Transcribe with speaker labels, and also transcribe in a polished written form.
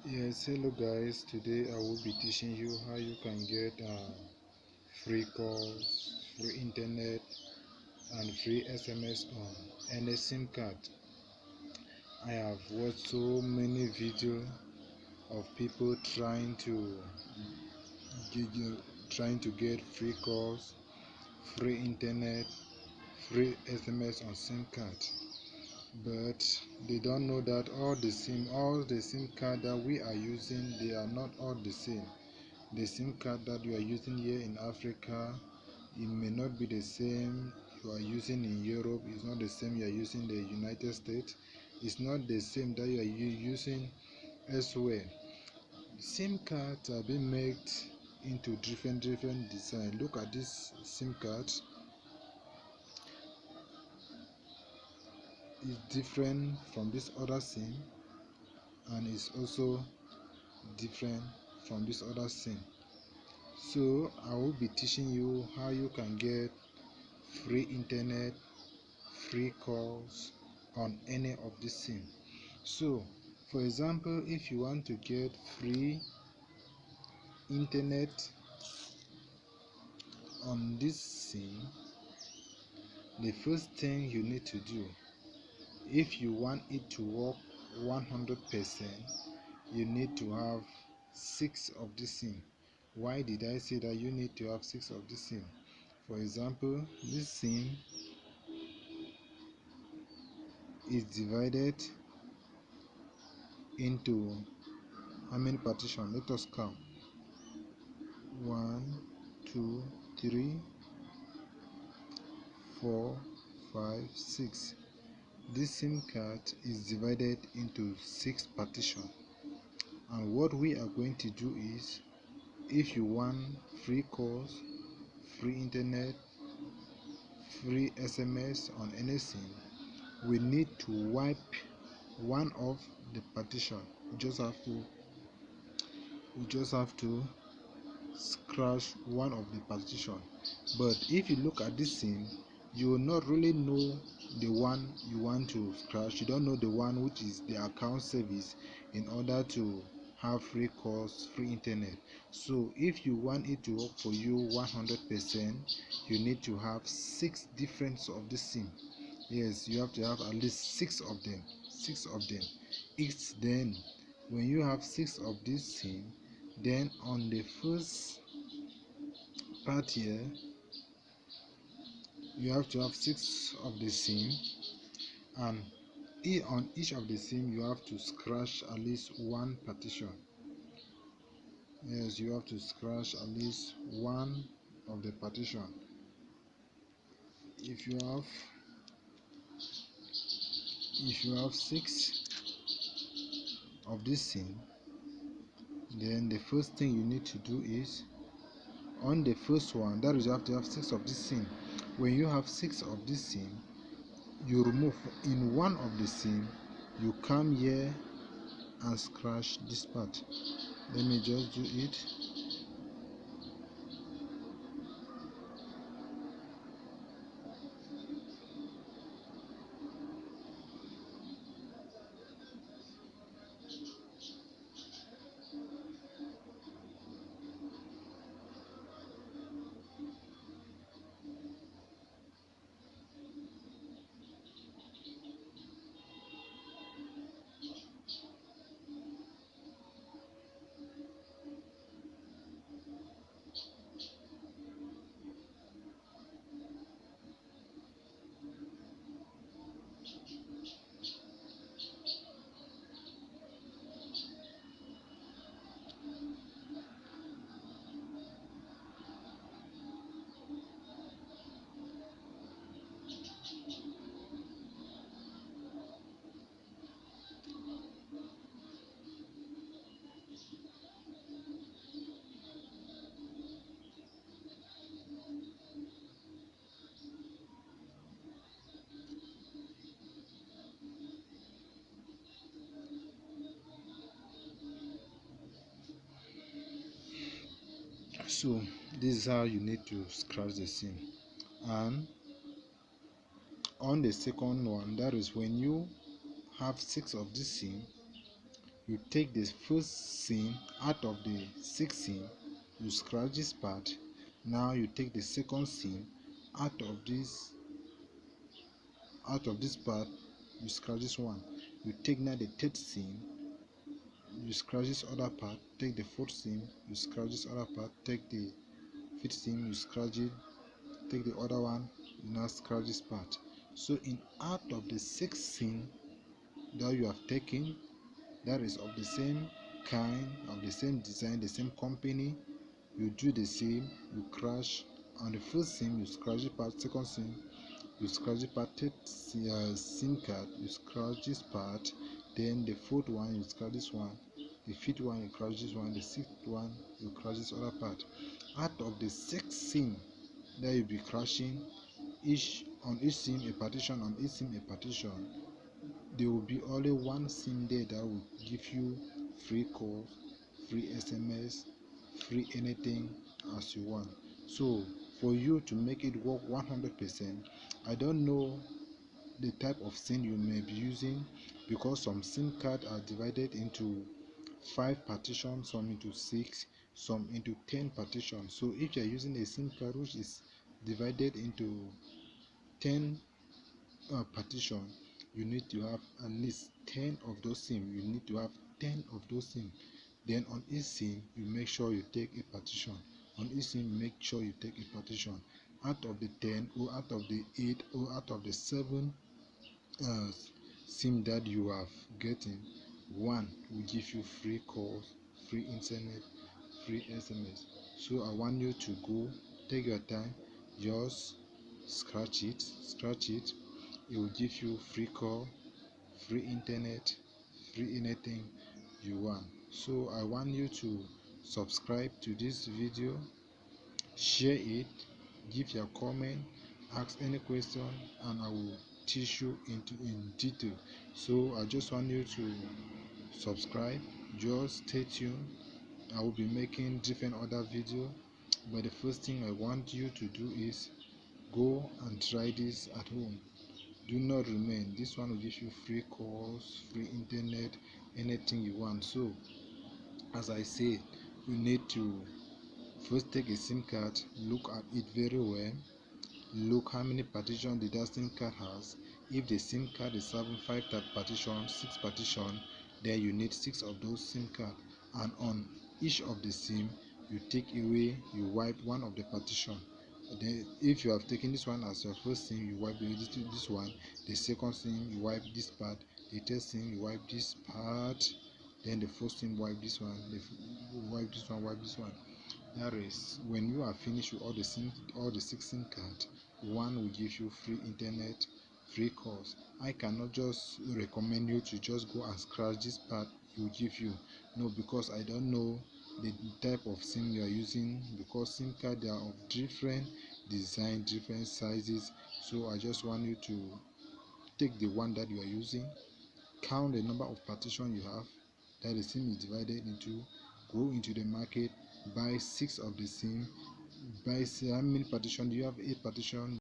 Speaker 1: Yes, hello guys. Today I will be teaching you how you can get free calls, free internet, and free SMS on any SIM card. I have watched so many videos of people get, trying to get free calls, free internet, free SMS on SIM card. But they don't know that all the SIM card that we are using, they are not all the same. The SIM card that you are using here in Africa, it may not be the same you are using in Europe. It's not the same you are using in the United States. It's not the same that you are using elsewhere. SIM cards are being made into different design. Look at this SIM card. It's different from this other SIM, and it's also different from this other SIM. So I will be teaching you how you can get free internet, free calls on any of the SIM. So for example, if you want to get free internet on this SIM, the first thing you need to do, if you want it to work 100%, you need to have 6 of the SIM. Why did I say that you need to have 6 of the SIM? For example, this SIM is divided into how many partitions? Let us count. 1, 2, 3, 4, 5, 6. This SIM card is divided into 6 partitions. And what we are going to do is, if you want free calls, free internet, free SMS on any SIM, we need to wipe one of the partition. We just have to scratch one of the partition. But if you look at this SIM, you will not really know the one you want to scratch. You don't know the one which is the account service in order to have free calls, free internet. So if you want it to work for you 100%, you need to have 6 different of the SIM. Yes, you have to have at least 6 of them. 6 of them. Then when you have 6 of this SIM, then on the first part here, you have to have 6 of the SIM, and on each of the SIM you have to scratch at least one partition. Yes, you have to scratch at least one of the partition. If you have 6 of this SIM, then the first thing you need to do is, on the first one, that is, you have to have 6 of this SIM. When you have 6 of this SIM, you remove in one of the SIM, you come here and scratch this part. Let me just do it. So this is how you need to scratch the SIM. And on the second one, that is when you have 6 of this SIM, You take the first SIM out of the 6 SIM, you scratch this part. Now you take the second SIM out of this part, you scratch this one. You take now the third SIM, you scratch this other part. Take the fourth SIM, you scratch this other part. Take the fifth SIM, you scratch it. Take the other one, you now scratch this part. So in out of the 6 SIM that you have taken, that is of the same kind, of the same design, the same company, you do the same. You crash on the first SIM, you scratch the part. Second SIM, you scratch the part. Third SIM card, you scratch this part. Then the fourth one, you scratch this one. The fifth one, you crash this one. The sixth one, you crash this other part. Out of the 6 SIM that you'll be crashing, each SIM a partition, on each SIM a partition, there will be only one SIM there that will give you free calls, free SMS, free anything as you want. So for you to make it work 100%, I don't know the type of SIM you may be using, because some SIM cards are divided into 5 partitions, some into 6, some into 10 partitions. So if you are using a SIM card which is divided into 10 partition, you need to have at least 10 of those SIM. You need to have 10 of those SIM. Then on each SIM, you make sure you take a partition. On each SIM, make sure you take a partition. Out of the 10, or out of the 8, or out of the 7 SIM that you have getting, one will give you free calls, free internet, free SMS. So I want you to go, take your time, just scratch it. It will give you free call, free internet, free anything you want. So I want you to subscribe to this video, share it, give your comment, ask any question, and I will teach you in detail. So I just want you to subscribe, just stay tuned. I will be making different other video, but the first thing I want you to do is go and try this at home. Do not remain. This one will give you free calls, free internet, anything you want. So as I said, you need to first take a SIM card, look at it very well, look how many partitions the SIM card has. If the SIM card is having 5 partition, 6 partition, then you need 6 of those SIM card, and on each of the SIM you take away, you wipe one of the partition. Then if you have taken this one as your first SIM, you wipe this one. The second SIM, you wipe this part. The third SIM, you wipe this part. Then the fourth SIM, wipe this one. Wipe this one, wipe this one. That is, when you are finished with all the 6 SIM cards, one will give you free internet, free calls. I cannot just recommend you to just go and scratch this part it will give you. No, because I don't know the type of SIM you are using, because SIM card they are of different design, different sizes. So I just want you to take the one that you are using, count the number of partition you have that the SIM is divided into, go into the market, buy 6 of the SIM. Buy, say how many partition do you have? 8 partition.